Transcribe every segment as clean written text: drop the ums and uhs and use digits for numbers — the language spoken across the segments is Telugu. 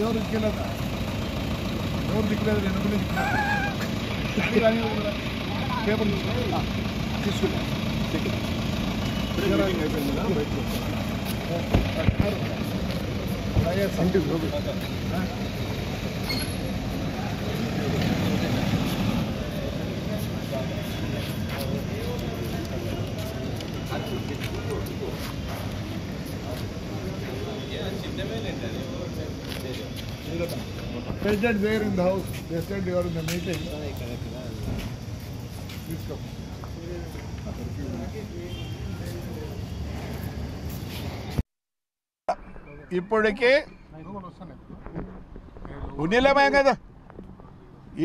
ఎవరు ఇచ్చేలేదా ఎవరు దిక్కులేదు ఎన్నికలు పేపర్ తీసుకున్నా President there in the house. They said you are in the meeting. Please come. ఇప్పటికే ఉన్నిలమే కదా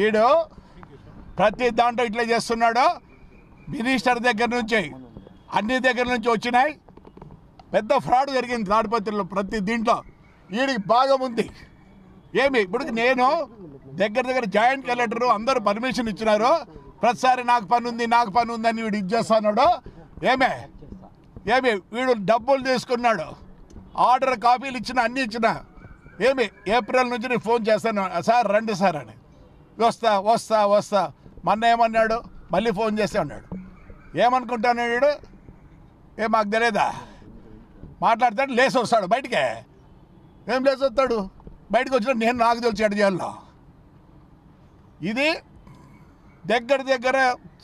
ఈడు ప్రతి దాంట్లో ఇట్లా చేస్తున్నాడు. మినిస్టర్ దగ్గర నుంచి అన్ని దగ్గర నుంచి వచ్చినాయి. పెద్ద ఫ్రాడ్ జరిగింది తాడిపత్రిలో ప్రతి దీంట్లో. వీడికి భాగం ఉంది. ఏమి ఇప్పుడు నేను దగ్గర జాయింట్ కలెక్టర్ అందరూ పర్మిషన్ ఇచ్చినారు. ప్రతిసారి నాకు పని ఉంది అని వీడు ఇది చేస్తున్నాడు. ఏమి వీడు డబ్బులు తీసుకున్నాడు. ఆర్డర్ కాపీలు ఇచ్చిన అన్నీ ఇచ్చిన. ఏమి ఏప్రిల్ నుంచి నేను ఫోన్ చేస్తాను, సార్ రండి సార్ అని. వస్తా మొన్న ఏమన్నాడు, మళ్ళీ ఫోన్ చేస్తే అన్నాడు. ఏమనుకుంటాను వీడు, మాకు తెలియదా మాట్లాడతాడు. లేచి వస్తాడు బయటికే. ఏం లేచి వస్తాడు బయటకు వచ్చిన నేను నాకు తెలిసి ఎడ చేయాలో. ఇది దగ్గర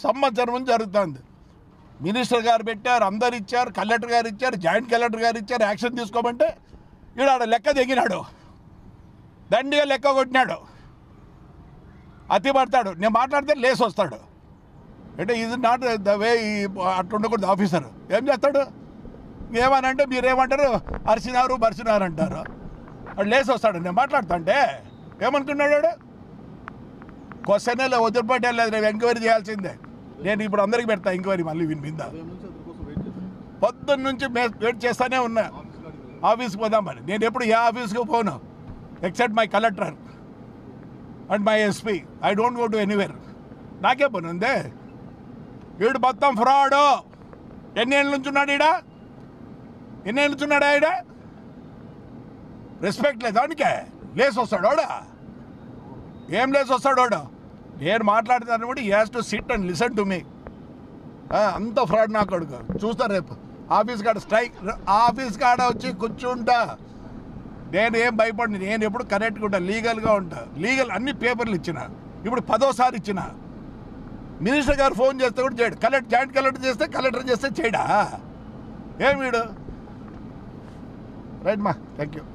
సంవత్సరం నుంచి జరుగుతుంది. మినిస్టర్ గారు పెట్టారు, అందరు ఇచ్చారు, కలెక్టర్ గారు ఇచ్చారు, జాయింట్ కలెక్టర్ గారు ఇచ్చారు. యాక్షన్ తీసుకోమంటే వీడు ఆడ లెక్క దిగినాడు, దండిగా లెక్క కొట్టినాడు, అతి పడతాడు. నేను మాట్లాడితే లేసి వస్తాడు. అంటే ఇది నాట్ ద వే. అట్లా ఉండకూడదు ఆఫీసర్. ఏం చేస్తాడు, ఏమనంటే మీరేమంటారు, బరిచినారు అంటారు. వాడు లేసి వస్తాడు. నేను మాట్లాడుతా అంటే ఏమనుకున్నాడు, క్వశ్చన్లో వదిలిపెట్టలేదు. నేను ఎంక్వైరీ చేయాల్సిందే. నేను ఇప్పుడు అందరికీ పెడతా ఎంక్వైరీ. మళ్ళీ వినిపిందా పొద్దున్న నుంచి వెయిట్ చేస్తానే ఉన్నా ఆఫీస్కి పోదామని. నేను ఎప్పుడు ఏ ఆఫీస్కి పోను except my collector and my SP. I don't go to anywhere. నాకే పని ఉందే. వీడు మొత్తం ఫ్రాడు. ఎన్నేళ్ళ నుంచి ఉన్నాడు ఈడ రెస్పెక్ట్ లేదు దానికే. లేసి వస్తాడు వాడు. ఏం లేసి వస్తాడు వాడు. నేను మాట్లాడుతాను కూడా. He has to sit and listen to me. అంత ఫ్రాడ్ నా కొడుకు. చూస్తా రేపు ఆఫీస్ కాడ వచ్చి కూర్చుంటా. నేను ఏం భయపడి, నేను ఎప్పుడు కరెక్ట్గా ఉంటా, లీగల్గా ఉంటా. లీగల్ అన్ని పేపర్లు ఇచ్చిన. ఇప్పుడు 10వ సారి ఇచ్చిన. మినిస్టర్ గారు ఫోన్ చేస్తే కూడా చేయడు. జాయింట్ కలెక్టర్ చేస్తే చేయడా. ఏం వీడు. రైట్ మా, థ్యాంక్ యూ.